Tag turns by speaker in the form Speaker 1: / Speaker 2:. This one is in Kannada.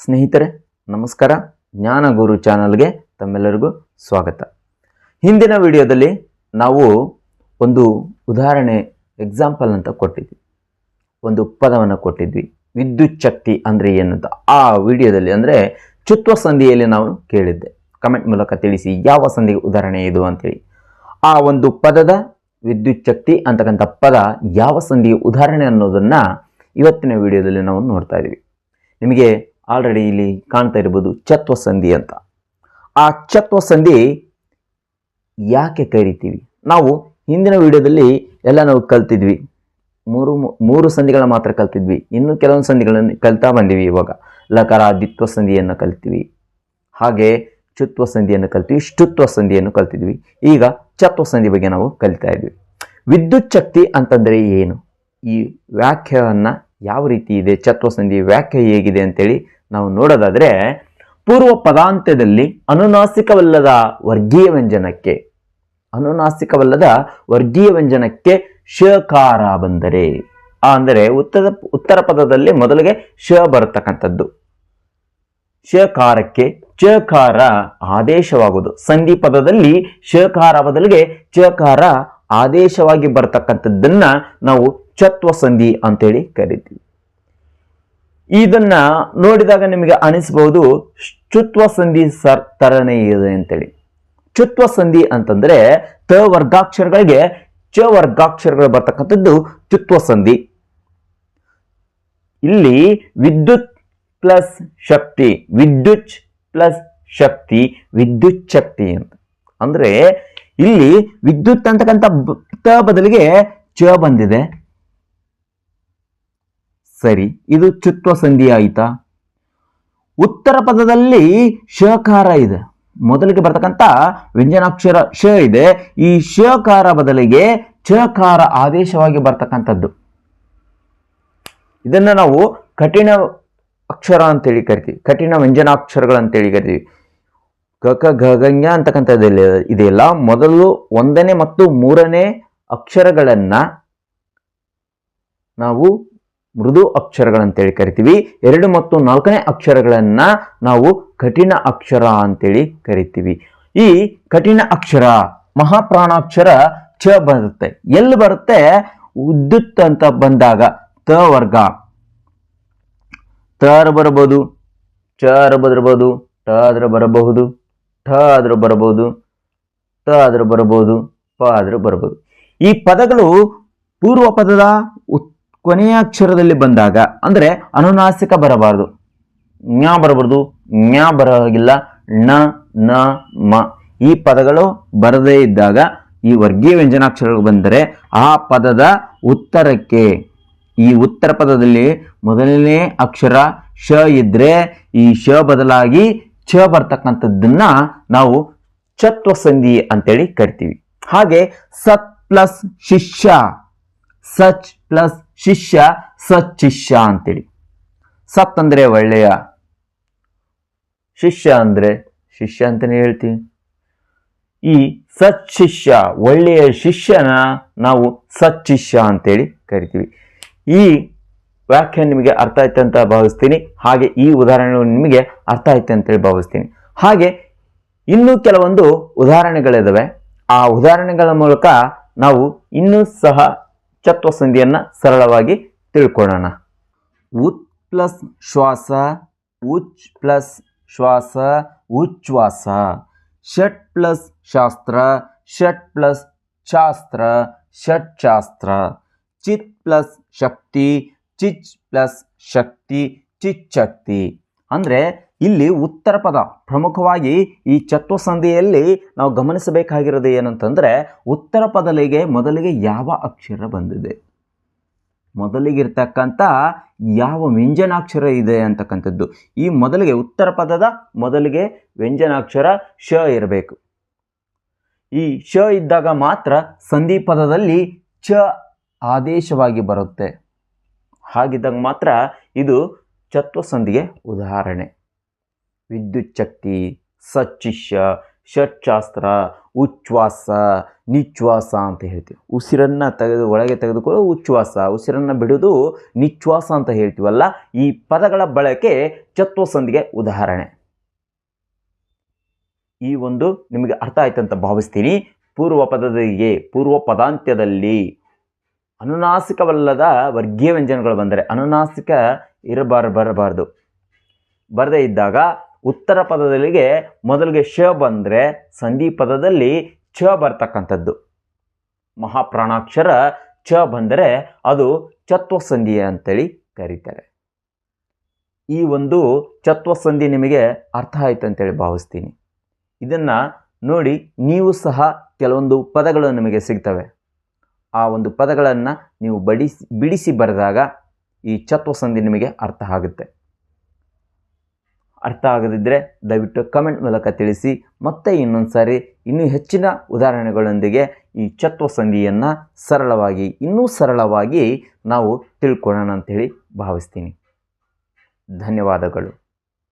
Speaker 1: ಸ್ನೇಹಿತರೆ ನಮಸ್ಕಾರ. ಜ್ಞಾನಗುರು ಚಾನಲ್ಗೆ ತಮ್ಮೆಲ್ಲರಿಗೂ ಸ್ವಾಗತ. ಹಿಂದಿನ ವಿಡಿಯೋದಲ್ಲಿ ನಾವು ಒಂದು ಉದಾಹರಣೆ ಎಕ್ಸಾಂಪಲ್ ಅಂತ ಕೊಟ್ಟಿದ್ವಿ, ಒಂದು ಪದವನ್ನು ಕೊಟ್ಟಿದ್ವಿ. ವಿದ್ಯುತ್ ಶಕ್ತಿ ಅಂದರೆ ಏನಂತ ಆ ವಿಡಿಯೋದಲ್ಲಿ ಅಂದರೆ ಚುತ್ವ ಸಂಧಿಯಲ್ಲಿ ನಾವು ಕೇಳಿದ್ದೆ. ಕಮೆಂಟ್ ಮೂಲಕ ತಿಳಿಸಿ ಯಾವ ಸಂಧಿಗೆ ಉದಾಹರಣೆ ಇದು ಅಂತೇಳಿ. ಆ ಒಂದು ಪದದ ವಿದ್ಯುತ್ ಶಕ್ತಿ ಅಂತಕ್ಕಂಥ ಪದ ಯಾವ ಸಂಧಿಗೆ ಉದಾಹರಣೆ ಅನ್ನೋದನ್ನು ಇವತ್ತಿನ ವಿಡಿಯೋದಲ್ಲಿ ನಾವು ನೋಡ್ತಾ ಇದ್ದೀವಿ. ನಿಮಗೆ ಆಲ್ರೆಡಿ ಇಲ್ಲಿ ಕಾಣ್ತಾ ಇರ್ಬೋದು ಚತ್ವ ಸಂಧಿ ಅಂತ. ಆ ಚತ್ವ ಸಂಧಿ ಯಾಕೆ ಕರಿತೀವಿ? ನಾವು ಹಿಂದಿನ ವಿಡಿಯೋದಲ್ಲಿ ಎಲ್ಲ ನಾವು ಕಲ್ತಿದ್ವಿ, ಮೂರು ಸಂಧಿಗಳನ್ನ ಮಾತ್ರ ಕಲ್ತಿದ್ವಿ. ಇನ್ನು ಕೆಲವೊಂದು ಸಂಧಿಗಳನ್ನು ಕಲ್ತಾ ಬಂದಿವಿ. ಇವಾಗ ಲಕಾರ ದಿತ್ವ ಸಂಧಿಯನ್ನು ಕಲ್ತೀವಿ, ಹಾಗೆ ಚುತ್ವ ಸಂಧಿಯನ್ನು ಕಲ್ತೀವಿ, ಷ್ಟುತ್ವ ಸಂಧಿಯನ್ನು ಕಲ್ತಿದ್ವಿ. ಈಗ ಚತ್ವ ಸಂಧಿ ಬಗ್ಗೆ ನಾವು ಕಲಿತಾ ಇದ್ವಿ. ವಿದ್ಯುತ್ ಶಕ್ತಿ ಅಂತಂದರೆ ಏನು, ಈ ವ್ಯಾಖ್ಯೆಯನ್ನು ಯಾವ ರೀತಿ ಇದೆ, ಚತ್ವ ಸಂಧಿ ವ್ಯಾಖ್ಯೆ ಹೇಗಿದೆ ಅಂತೇಳಿ ನಾವು ನೋಡೋದಾದರೆ, ಪೂರ್ವ ಪದಾಂತ್ಯದಲ್ಲಿ ಅನುನಾಸಿಕವಲ್ಲದ ವರ್ಗೀಯ ವ್ಯಂಜನಕ್ಕೆ ಶಕಾರ ಬಂದರೆ, ಅಂದರೆ ಉತ್ತರ ಪದದಲ್ಲಿ ಮೊದಲಿಗೆ ಶ ಬರತಕ್ಕಂಥದ್ದು, ಶಕಾರಕ್ಕೆ ಚಕಾರ ಆದೇಶವಾಗುವುದು. ಸಂಧಿ ಪದದಲ್ಲಿ ಶಕಾರ ಬದಲಿಗೆ ಚಕಾರ ಆದೇಶವಾಗಿ ಬರತಕ್ಕಂಥದ್ದನ್ನ ನಾವು ಚತ್ವ ಸಂಧಿ ಅಂತೇಳಿ ಕರಿತೀವಿ. ಇದನ್ನ ನೋಡಿದಾಗ ನಿಮಗೆ ಅನಿಸಬಹುದು ಚುತ್ವ ಸಂಧಿ ತರನೇ ಇದೆ ಅಂತೇಳಿ. ಚುತ್ವ ಸಂಧಿ ಅಂತಂದ್ರೆ ತ ವರ್ಗಾಕ್ಷರಗಳಿಗೆ ಚ ವರ್ಗಾಕ್ಷರಗಳು ಬರ್ತಕ್ಕಂಥದ್ದು ಚುತ್ವ ಸಂಧಿ. ಇಲ್ಲಿ ವಿದ್ಯುತ್ ಪ್ಲಸ್ ಶಕ್ತಿ, ವಿದ್ಯುತ್ ಪ್ಲಸ್ ಶಕ್ತಿ, ವಿದ್ಯುತ್ ಶಕ್ತಿ ಅಂತ ಅಂದ್ರೆ ಇಲ್ಲಿ ವಿದ್ಯುತ್ ಅಂತಕ್ಕಂಥ ತ ಬದಲಿಗೆ ಚ ಬಂದಿದೆ. ಸರಿ, ಇದು ಚುತ್ವ ಸಂಧಿ ಆಯಿತಾ? ಉತ್ತರ ಪದದಲ್ಲಿ ಶಕಾರ ಇದೆ, ಮೊದಲಿಗೆ ಬರ್ತಕ್ಕಂಥ ವ್ಯಂಜನಾಕ್ಷರ ಶ ಇದೆ. ಈ ಶಕಾರ ಬದಲಿಗೆ ಚಕಾರ ಆದೇಶವಾಗಿ ಬರ್ತಕ್ಕಂಥದ್ದು. ಇದನ್ನ ನಾವು ಕಠಿಣ ಅಕ್ಷರ ಅಂತೇಳಿ ಕರಿತೀವಿ, ಕಠಿಣ ವ್ಯಂಜನಾಕ್ಷರಗಳಂತೇಳಿ ಕರಿತೀವಿ. ಕ ಘ ಅಂತಕ್ಕಂಥದ್ದಲ್ಲಿ ಇದೆಯಲ್ಲ, ಮೊದಲು 1ನೇ ಮತ್ತು 3ನೇ ಅಕ್ಷರಗಳನ್ನ ನಾವು ಮೃದು ಅಕ್ಷರಗಳಂತೇಳಿ ಕರಿತೀವಿ. 2 ಮತ್ತು 4ನೇ ಅಕ್ಷರಗಳನ್ನ ನಾವು ಕಠಿಣ ಅಕ್ಷರ ಅಂತೇಳಿ ಕರಿತೀವಿ. ಈ ಕಠಿಣ ಅಕ್ಷರ ಮಹಾಪ್ರಾಣಾಕ್ಷರ ಚ ಬರುತ್ತೆ. ಎಲ್ಲಿ ಬರುತ್ತೆ? ವಿದ್ಯುತ್ ಅಂತ ಬಂದಾಗ ತ ವರ್ಗ, ತ ಬರಬಹುದು, ಚ ಬರಬಹುದು, ಟ ಆದ್ರೆ ಬರಬಹುದು, ಠ ಆದ್ರೂ ಬರಬಹುದು, ತ ಆದ್ರೂ ಬರಬಹುದು, ಪ ಆದ್ರೂ ಬರಬಹುದು. ಈ ಪದಗಳು ಪೂರ್ವ ಪದದ ಕೊನೆಯ ಅಕ್ಷರದಲ್ಲಿ ಬಂದಾಗ ಅಂದ್ರೆ ಅನುನಾಸಿಕ ಬರಬಾರದು. ಜ್ಞ ಬರಬಾರ್ದು, ಜ್ಞ ಬರೋಗಿಲ್ಲ, ಣ ನ ಮ ಈ ಪದಗಳು ಬರದೇ ಇದ್ದಾಗ ಈ ವರ್ಗೀಯ ವ್ಯಂಜನಾಕ್ಷರಗಳು ಬಂದರೆ ಆ ಪದದ ಉತ್ತರಕ್ಕೆ, ಈ ಉತ್ತರ ಪದದಲ್ಲಿ ಮೊದಲನೇ ಅಕ್ಷರ ಶ ಇದ್ರೆ ಈ ಶ ಬದಲಾಗಿ ಚ ಬರ್ತಕ್ಕಂಥದ್ದನ್ನ ನಾವು ಚತ್ವ ಸಂಧಿ ಅಂತೇಳಿ ಕರಿತೀವಿ. ಹಾಗೆ ಸತ್ ಪ್ಲಸ್ ಶಿಷ್ಯ, ಸಚ್ ಪ್ಲಸ್ ಶಿಷ್ಯ, ಸಚ್ಚಿಷ್ಯ ಅಂತೇಳಿ. ಸತ್ ಅಂದ್ರೆ ಒಳ್ಳೆಯ, ಶಿಷ್ಯ ಅಂದ್ರೆ ಶಿಷ್ಯ ಅಂತಾನೆ ಹೇಳ್ತೀವಿ. ಈ ಸಚ್ಚಿಷ್ಯ, ಒಳ್ಳೆಯ ಶಿಷ್ಯನ ನಾವು ಸಚ್ಚಿಷ್ಯ ಅಂತೇಳಿ ಕರಿತೀವಿ. ಈ ವ್ಯಾಖ್ಯಾನ ನಿಮಗೆ ಅರ್ಥ ಆಯ್ತು ಅಂತ ಭಾವಿಸ್ತೀನಿ. ಹಾಗೆ ಈ ಉದಾಹರಣೆ ನಿಮಗೆ ಅರ್ಥ ಆಯ್ತು ಅಂತೇಳಿ ಭಾವಿಸ್ತೀನಿ. ಹಾಗೆ ಇನ್ನೂ ಕೆಲವೊಂದು ಉದಾಹರಣೆಗಳಿದಾವೆ. ಆ ಉದಾಹರಣೆಗಳ ಮೂಲಕ ನಾವು ಇನ್ನೂ ಸಹ ಚತ್ವ ಸಂಧಿಯನ್ನ ಸರಳವಾಗಿ ತಿಳ್ಕೊಳ್ಳೋಣ. ಉತ್ ಪ್ಲಸ್ ಶ್ವಾಸ, ಉಚ್ ಪ್ಲಸ್ ಶ್ವಾಸ, ಉಚ್ಛ್ವಾಸ. ಷಟ್ ಪ್ಲಸ್ ಶಾಸ್ತ್ರ, ಷಟ್ ಪ್ಲಸ್ ಶಾಸ್ತ್ರ, ಷಟ್ಶಾಸ್ತ್ರ. ಚಿತ್ ಪ್ಲಸ್ ಶಕ್ತಿ, ಚಿಚ್ ಪ್ಲಸ್ ಶಕ್ತಿ, ಚಿಚ್ಚಕ್ತಿ. ಅಂದ್ರೆ ಇಲ್ಲಿ ಉತ್ತರ ಪದ ಪ್ರಮುಖವಾಗಿ ಈ ಚತ್ವ ಸಂಧಿಯಲ್ಲಿ ನಾವು ಗಮನಿಸಬೇಕಾಗಿರೋದು ಏನಂತಂದ್ರೆ, ಉತ್ತರ ಪದಲಿಗೆ ಮೊದಲಿಗೆ ಯಾವ ಅಕ್ಷರ ಬಂದಿದೆ, ಮೊದಲಿಗಿರ್ತಕ್ಕಂಥ ಯಾವ ವ್ಯಂಜನಾಕ್ಷರ ಇದೆ ಅಂತಕ್ಕಂಥದ್ದು. ಈ ಮೊದಲಿಗೆ ಉತ್ತರ ಪದದ ಮೊದಲಿಗೆ ವ್ಯಂಜನಾಕ್ಷರ ಶ ಇರಬೇಕು. ಈ ಶ ಇದ್ದಾಗ ಮಾತ್ರ ಸಂಧಿ ಪದದಲ್ಲಿ ಚ ಆದೇಶವಾಗಿ ಬರುತ್ತೆ. ಹಾಗಿದ್ದಾಗ ಮಾತ್ರ ಇದು ಚತ್ವ ಸಂಧಿಗೆ ಉದಾಹರಣೆ. ವಿದ್ಯುತ್ ಶಕ್ತಿ, ಸಚ್ಚಿಷ್ಯ, ಷಟ್ಶಾಸ್ತ್ರ, ಉಚ್ಛ್ವಾಸ, ನಿಶ್ವಾಸ ಅಂತ ಹೇಳ್ತೀವಿ. ಉಸಿರನ್ನು ಒಳಗೆ ತೆಗೆದುಕೊಳ್ಳೋ ಉಚ್ಛ್ವಾಸ, ಉಸಿರನ್ನು ಬಿಡೋದು ನಿಶ್ವಾಸ ಅಂತ ಹೇಳ್ತೀವಲ್ಲ. ಈ ಪದಗಳ ಬಳಕೆ ಚತ್ವಸಂಧಿಗೆ ಉದಾಹರಣೆ. ಈ ಒಂದು ನಿಮಗೆ ಅರ್ಥ ಆಯ್ತಂತ ಭಾವಿಸ್ತೀನಿ. ಪೂರ್ವ ಪದಾಂತ್ಯದಲ್ಲಿ ಅನುನಾಸಿಕವಲ್ಲದ ವರ್ಗೀಯ ವ್ಯಂಜನಗಳು ಬಂದರೆ, ಅನುನಾಸಿಕ ಬರಬಾರ್ದು. ಬರದೇ ಇದ್ದಾಗ ಉತ್ತರ ಪದದಲ್ಲಿಗೆ ಮೊದಲಿಗೆ ಶ ಬಂದರೆ ಸಂಧಿ ಪದದಲ್ಲಿ ಛ ಬರ್ತಕ್ಕಂಥದ್ದು. ಮಹಾಪ್ರಾಣಾಕ್ಷರ ಛ ಬಂದರೆ ಅದು ಚತ್ವಸಂಧಿ ಅಂತೇಳಿ ಕರೀತಾರೆ. ಈ ಒಂದು ಚತ್ವಸಂಧಿ ನಿಮಗೆ ಅರ್ಥ ಆಯ್ತು ಅಂತೇಳಿ ಭಾವಿಸ್ತೀನಿ. ಇದನ್ನು ನೋಡಿ, ನೀವು ಸಹ ಕೆಲವೊಂದು ಪದಗಳು ನಿಮಗೆ ಸಿಗ್ತವೆ. ಆ ಒಂದು ಪದಗಳನ್ನು ನೀವು ಬಿಡಿಸಿ ಬರೆದಾಗ ಈ ಚತ್ವಸಂಧಿ ನಿಮಗೆ ಅರ್ಥ ಆಗುತ್ತೆ. ಅರ್ಥ ಆಗದಿದ್ದರೆ ದಯವಿಟ್ಟು ಕಮೆಂಟ್ ಮೂಲಕ ತಿಳಿಸಿ. ಮತ್ತೆ ಇನ್ನೊಂದು ಸಾರಿ ಇನ್ನೂ ಹೆಚ್ಚಿನ ಉದಾಹರಣೆಗಳೊಂದಿಗೆ ಈ ಚತ್ವಸಂಧಿಯನ್ನು ಇನ್ನೂ ಸರಳವಾಗಿ ನಾವು ತಿಳ್ಕೊಳ್ಳೋಣ ಅಂಥೇಳಿ ಭಾವಿಸ್ತೀನಿ. ಧನ್ಯವಾದಗಳು.